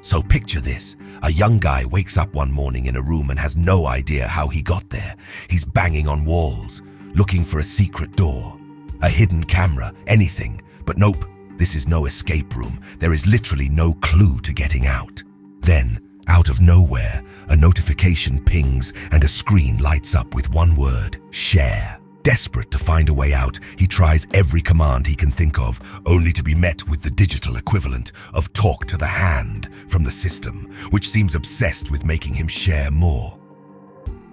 So picture this, a young guy wakes up one morning in a room and has no idea how he got there. He's banging on walls, looking for a secret door, a hidden camera, anything. But nope, this is no escape room. There is literally no clue to getting out. Then, out of nowhere, a notification pings and a screen lights up with one word: share. Desperate to find a way out, he tries every command he can think of, only to be met with the digital equivalent of talk to the hand from the system, which seems obsessed with making him share more.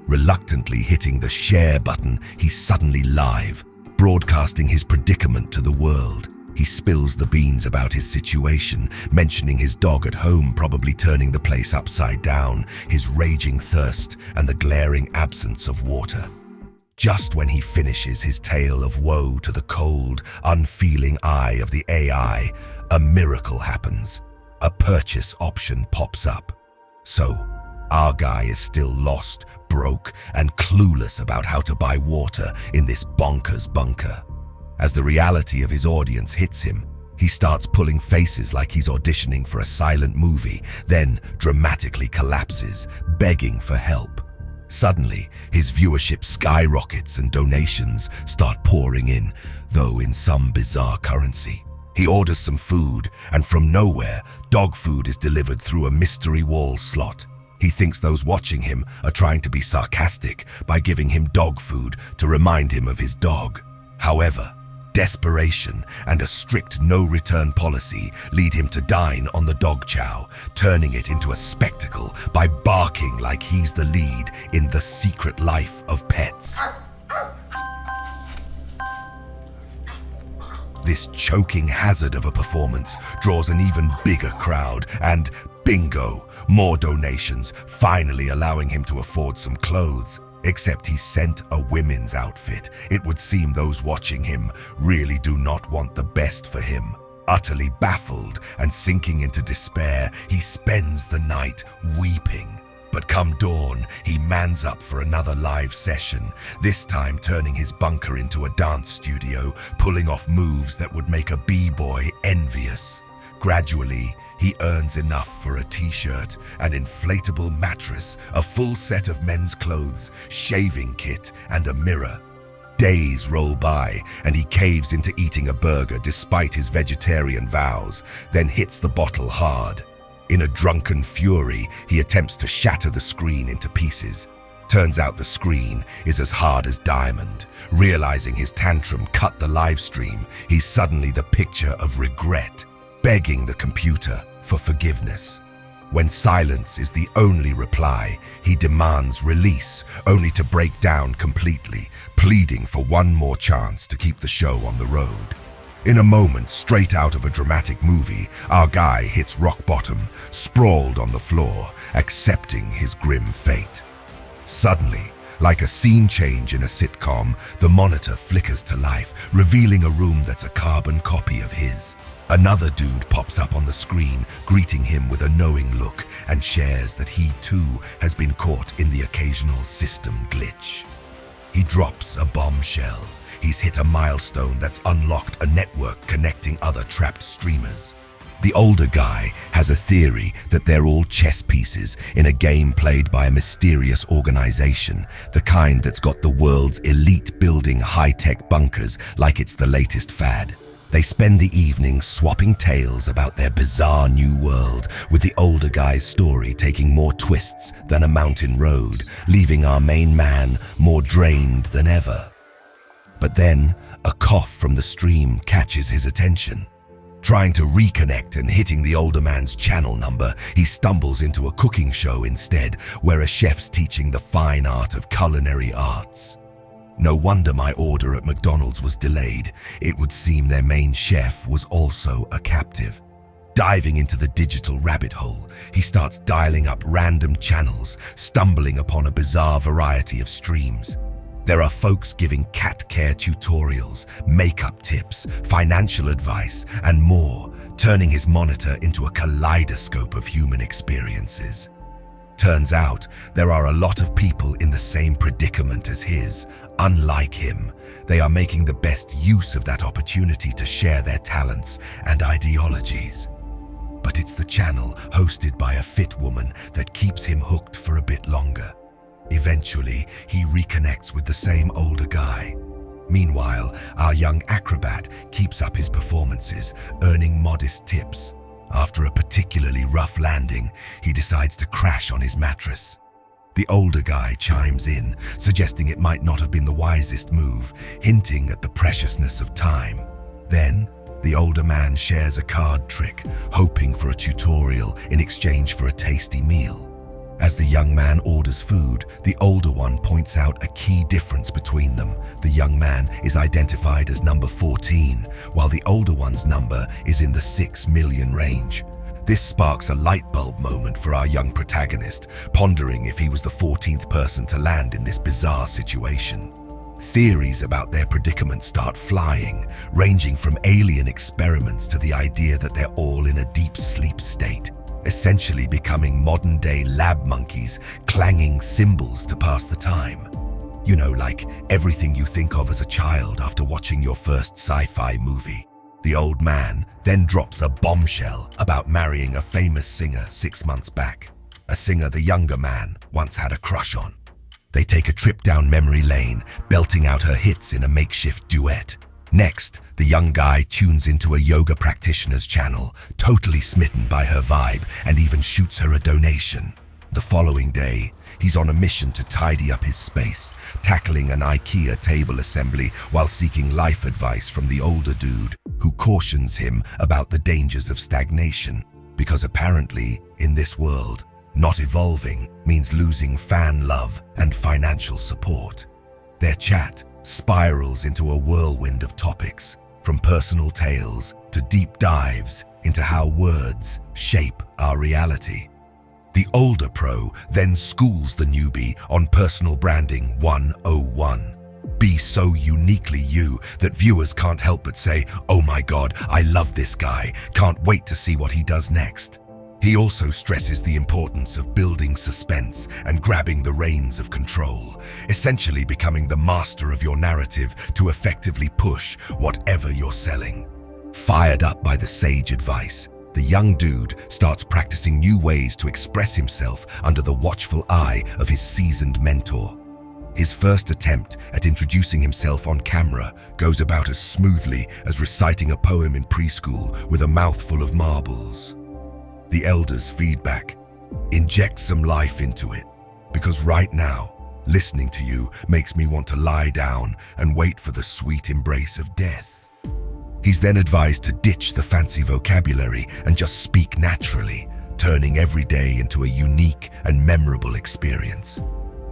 Reluctantly hitting the share button, he's suddenly live, broadcasting his predicament to the world. He spills the beans about his situation, mentioning his dog at home probably turning the place upside down, his raging thirst, and the glaring absence of water. Just when he finishes his tale of woe to the cold, unfeeling eye of the AI, a miracle happens. A purchase option pops up. So, our guy is still lost, broke, and clueless about how to buy water in this bonkers bunker. As the reality of his audience hits him, he starts pulling faces like he's auditioning for a silent movie, then dramatically collapses, begging for help. Suddenly, his viewership skyrockets and donations start pouring in, though in some bizarre currency. He orders some food, and from nowhere, dog food is delivered through a mystery wall slot. He thinks those watching him are trying to be sarcastic by giving him dog food to remind him of his dog. However, desperation and a strict no-return policy lead him to dine on the dog chow, turning it into a spectacle by barking like he's the lead in The Secret Life of Pets. This choking hazard of a performance draws an even bigger crowd and, bingo, more donations, finally allowing him to afford some clothes. Except he sent a women's outfit. It would seem those watching him really do not want the best for him. Utterly baffled and sinking into despair, he spends the night weeping. But come dawn, he mans up for another live session, this time turning his bunker into a dance studio, pulling off moves that would make a b-boy envious. Gradually, he earns enough for a t-shirt, an inflatable mattress, a full set of men's clothes, shaving kit, and a mirror. Days roll by, and he caves into eating a burger despite his vegetarian vows, then hits the bottle hard. In a drunken fury, he attempts to shatter the screen into pieces. Turns out the screen is as hard as diamond. Realizing his tantrum cut the live stream, he's suddenly the picture of regret, begging the computer for forgiveness. When silence is the only reply, he demands release, only to break down completely, pleading for one more chance to keep the show on the road. In a moment straight out of a dramatic movie, our guy hits rock bottom, sprawled on the floor, accepting his grim fate. Suddenly, like a scene change in a sitcom, the monitor flickers to life, revealing a room that's a carbon copy of his. Another dude pops up on the screen, greeting him with a knowing look, and shares that he too has been caught in the occasional system glitch. He drops a bombshell. He's hit a milestone that's unlocked a network connecting other trapped streamers. The older guy has a theory that they're all chess pieces in a game played by a mysterious organization, the kind that's got the world's elite building high-tech bunkers like it's the latest fad. They spend the evening swapping tales about their bizarre new world, with the older guy's story taking more twists than a mountain road, leaving our main man more drained than ever. But then, a cough from the stream catches his attention. Trying to reconnect and hitting the older man's channel number, he stumbles into a cooking show instead, where a chef's teaching the fine art of culinary arts. No wonder my order at McDonald's was delayed. It would seem their main chef was also a captive. Diving into the digital rabbit hole, he starts dialing up random channels, stumbling upon a bizarre variety of streams. There are folks giving cat care tutorials, makeup tips, financial advice, and more, turning his monitor into a kaleidoscope of human experiences. Turns out, there are a lot of people in the same predicament as his. Unlike him, they are making the best use of that opportunity to share their talents and ideologies. But it's the channel, hosted by a fit woman, that keeps him hooked for a bit longer. Eventually, he reconnects with the same older guy. Meanwhile, our young acrobat keeps up his performances, earning modest tips. After a particularly rough landing, he decides to crash on his mattress. The older guy chimes in, suggesting it might not have been the wisest move, hinting at the preciousness of time. Then, the older man shares a card trick, hoping for a tutorial in exchange for a tasty meal. As the young man orders food, the older one points out a key difference between them. The young man is identified as number 14, while the older one's number is in the 6 million range. This sparks a light bulb moment for our young protagonist, pondering if he was the 14th person to land in this bizarre situation. Theories about their predicament start flying, ranging from alien experiments to the idea that they're all in a deep sleep state, essentially becoming modern-day lab monkeys, clanging cymbals to pass the time. You know, like everything you think of as a child after watching your first sci-fi movie. The old man then drops a bombshell about marrying a famous singer 6 months back, a singer the younger man once had a crush on. They take a trip down memory lane, belting out her hits in a makeshift duet. Next, the young guy tunes into a yoga practitioner's channel, totally smitten by her vibe, and even shoots her a donation. The following day, he's on a mission to tidy up his space, tackling an IKEA table assembly while seeking life advice from the older dude, who cautions him about the dangers of stagnation, because apparently, in this world, not evolving means losing fan love and financial support. Their chat spirals into a whirlwind of topics, from personal tales to deep dives into how words shape our reality. The older pro then schools the newbie on personal branding 101. Be so uniquely you that viewers can't help but say, "Oh my God, I love this guy, can't wait to see what he does next." He also stresses the importance of building suspense and grabbing the reins of control, essentially becoming the master of your narrative to effectively push whatever you're selling. Fired up by the sage advice, the young dude starts practicing new ways to express himself under the watchful eye of his seasoned mentor. His first attempt at introducing himself on camera goes about as smoothly as reciting a poem in preschool with a mouthful of marbles. The elder's feedback: inject some life into it, because right now, listening to you makes me want to lie down and wait for the sweet embrace of death. He's then advised to ditch the fancy vocabulary and just speak naturally, turning every day into a unique and memorable experience.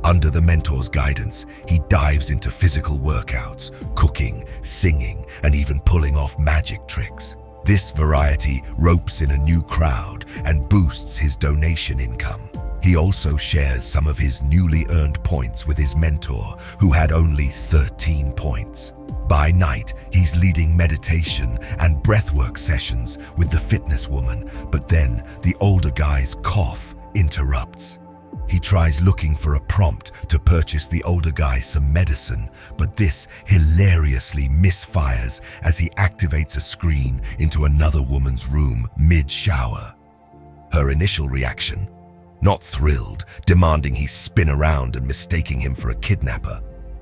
Under the mentor's guidance, he dives into physical workouts, cooking, singing, and even pulling off magic tricks. This variety ropes in a new crowd and boosts his donation income. He also shares some of his newly earned points with his mentor, who had only 13 points. By night, he's leading meditation and breathwork sessions with the fitness woman, but then the older guy's cough interrupts. He tries looking for a prompt to purchase the older guy some medicine, but this hilariously misfires as he activates a screen into another woman's room mid-shower. Her initial reaction? Not thrilled, demanding he spin around and mistaking him for a kidnapper.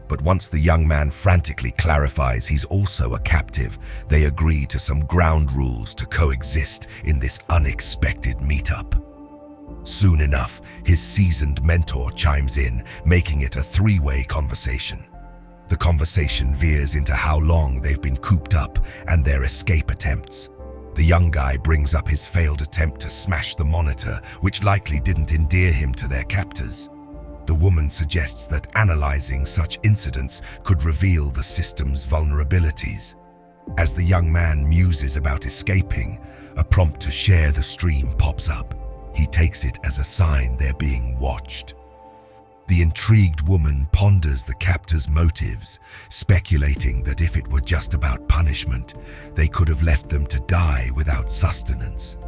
But once the young man frantically clarifies he's also a captive, they agree to some ground rules to coexist in this unexpected meetup. Soon enough, his seasoned mentor chimes in, making it a three-way conversation. The conversation veers into how long they've been cooped up and their escape attempts. The young guy brings up his failed attempt to smash the monitor, which likely didn't endear him to their captors. The woman suggests that analyzing such incidents could reveal the system's vulnerabilities. As the young man muses about escaping, a prompt to share the stream pops up. He takes it as a sign they're being watched. The intrigued woman ponders the captor's motives, speculating that if it were just about punishment, they could have left them to die without sustenance.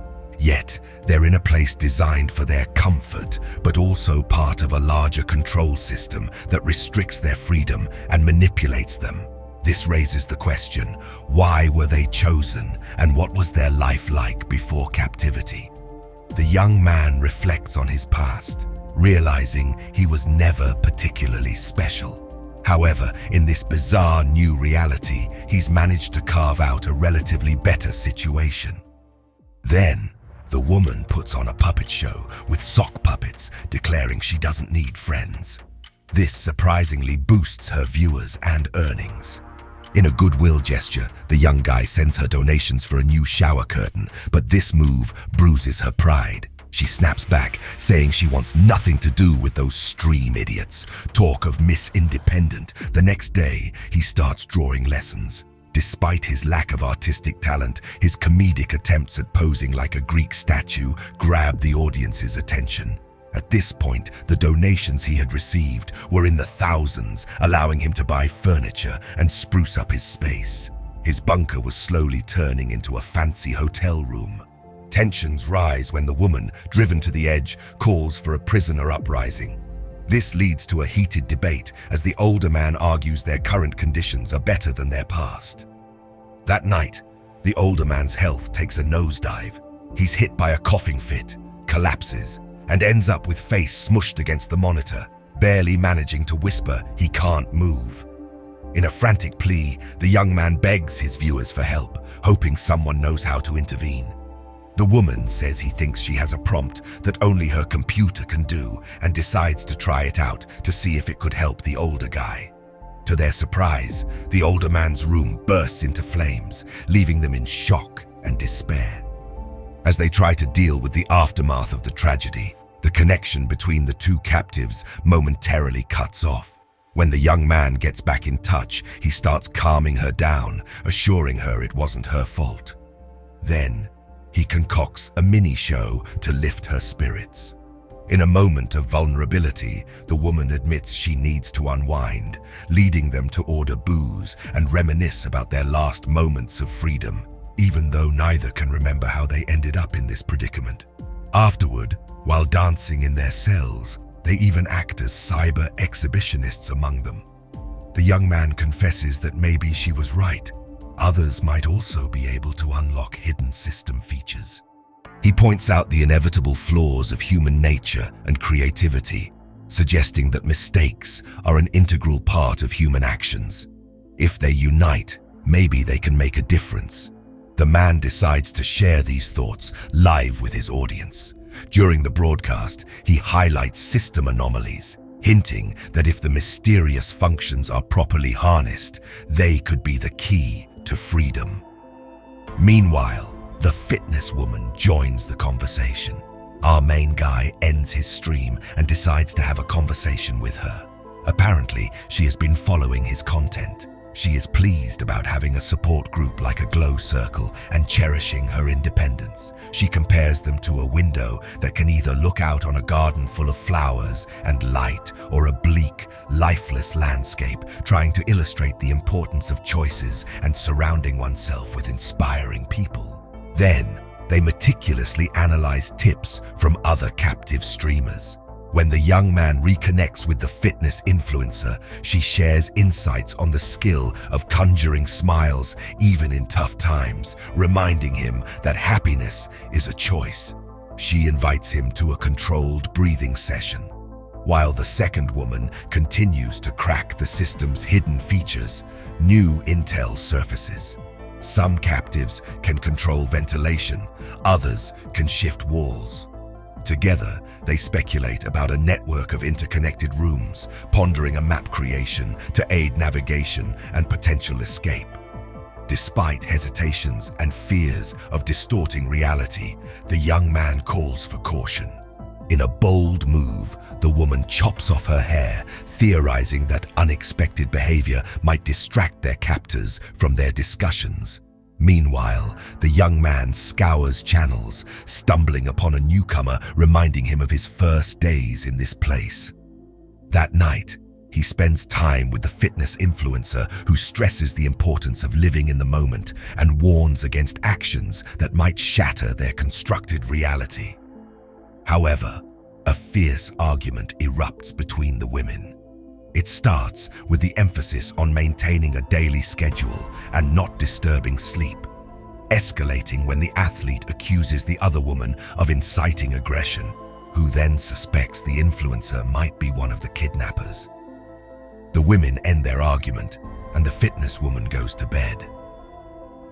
Yet, they're in a place designed for their comfort, but also part of a larger control system that restricts their freedom and manipulates them. This raises the question, why were they chosen and what was their life like before captivity? The young man reflects on his past, realizing he was never particularly special. However, in this bizarre new reality, he's managed to carve out a relatively better situation. Then, the woman puts on a puppet show with sock puppets, declaring she doesn't need friends. This surprisingly boosts her viewers and earnings. In a goodwill gesture, the young guy sends her donations for a new shower curtain, but this move bruises her pride. She snaps back, saying she wants nothing to do with those stream idiots. Talk of Miss Independent. The next day, he starts drawing lessons. Despite his lack of artistic talent, his comedic attempts at posing like a Greek statue grab the audience's attention. At this point, the donations he had received were in the thousands, allowing him to buy furniture and spruce up his space. His bunker was slowly turning into a fancy hotel room. Tensions rise when the woman, driven to the edge, calls for a prisoner uprising. This leads to a heated debate as the older man argues their current conditions are better than their past. That night, the older man's health takes a nosedive. He's hit by a coughing fit, collapses, and ends up with face smushed against the monitor, barely managing to whisper he can't move. In a frantic plea, the young man begs his viewers for help, hoping someone knows how to intervene. The woman says he thinks she has a prompt that only her computer can do and decides to try it out to see if it could help the older guy. To their surprise, the older man's room bursts into flames, leaving them in shock and despair. As they try to deal with the aftermath of the tragedy, the connection between the two captives momentarily cuts off. When the young man gets back in touch, he starts calming her down, assuring her it wasn't her fault. Then, he concocts a mini-show to lift her spirits. In a moment of vulnerability, the woman admits she needs to unwind, leading them to order booze and reminisce about their last moments of freedom, even though neither can remember how they ended up in this predicament. Afterward, while dancing in their cells, they even act as cyber exhibitionists among them. The young man confesses that maybe she was right. Others might also be able to unlock hidden system features. He points out the inevitable flaws of human nature and creativity, suggesting that mistakes are an integral part of human actions. If they unite, maybe they can make a difference. The man decides to share these thoughts live with his audience. During the broadcast, he highlights system anomalies, hinting that if the mysterious functions are properly harnessed, they could be the key to freedom. Meanwhile, the fitness woman joins the conversation. Our main guy ends his stream and decides to have a conversation with her. Apparently, she has been following his content. She is pleased about having a support group like a glow circle and cherishing her independence. She compares them to a window that can either look out on a garden full of flowers and light or a bleak, lifeless landscape, trying to illustrate the importance of choices and surrounding oneself with inspiring people. Then, they meticulously analyze tips from other captive streamers. When the young man reconnects with the fitness influencer, she shares insights on the skill of conjuring smiles even in tough times, reminding him that happiness is a choice. She invites him to a controlled breathing session. While the second woman continues to crack the system's hidden features, new intel surfaces. Some captives can control ventilation, others can shift walls. Together, they speculate about a network of interconnected rooms, pondering a map creation to aid navigation and potential escape. Despite hesitations and fears of distorting reality, the young man calls for caution. In a bold move, the woman chops off her hair, theorizing that unexpected behavior might distract their captors from their discussions. Meanwhile, the young man scours channels, stumbling upon a newcomer reminding him of his first days in this place. That night, he spends time with the fitness influencer who stresses the importance of living in the moment and warns against actions that might shatter their constructed reality. However, a fierce argument erupts between the women. It starts with the emphasis on maintaining a daily schedule and not disturbing sleep, escalating when the athlete accuses the other woman of inciting aggression, who then suspects the influencer might be one of the kidnappers. The women end their argument, and the fitness woman goes to bed.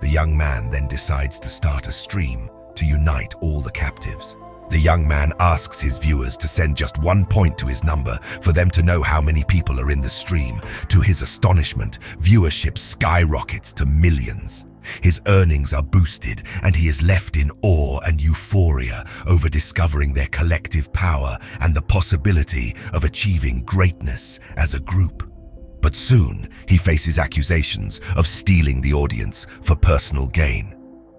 The young man then decides to start a stream to unite all the captives. The young man asks his viewers to send just 1 point to his number for them to know how many people are in the stream. To his astonishment, viewership skyrockets to millions. His earnings are boosted, and he is left in awe and euphoria over discovering their collective power and the possibility of achieving greatness as a group. But soon, he faces accusations of stealing the audience for personal gain.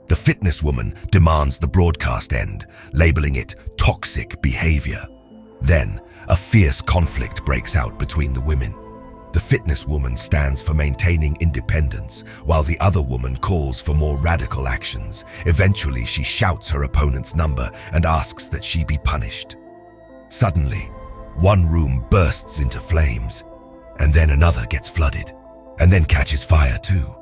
The fitness woman demands the broadcast end, labeling it toxic behavior. Then, a fierce conflict breaks out between the women. The fitness woman stands for maintaining independence, while the other woman calls for more radical actions. Eventually, she shouts her opponent's number and asks that she be punished. Suddenly, one room bursts into flames, and then another gets flooded, and then catches fire too.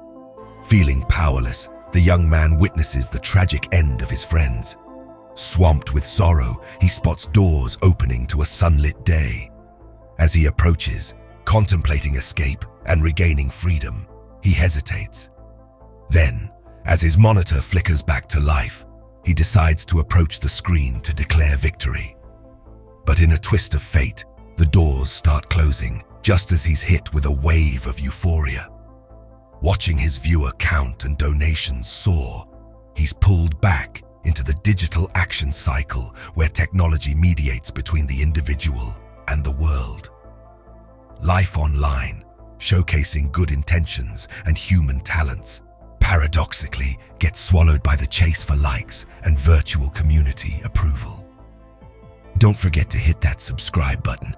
Feeling powerless, the young man witnesses the tragic end of his friends. Swamped with sorrow, he spots doors opening to a sunlit day. As he approaches, contemplating escape and regaining freedom, he hesitates. Then, as his monitor flickers back to life, he decides to approach the screen to declare victory. But in a twist of fate, the doors start closing just as he's hit with a wave of euphoria. Watching his viewer count and donations soar, he's pulled back into the digital action cycle where technology mediates between the individual and the world. Life online, showcasing good intentions and human talents, paradoxically gets swallowed by the chase for likes and virtual community approval. Don't forget to hit that subscribe button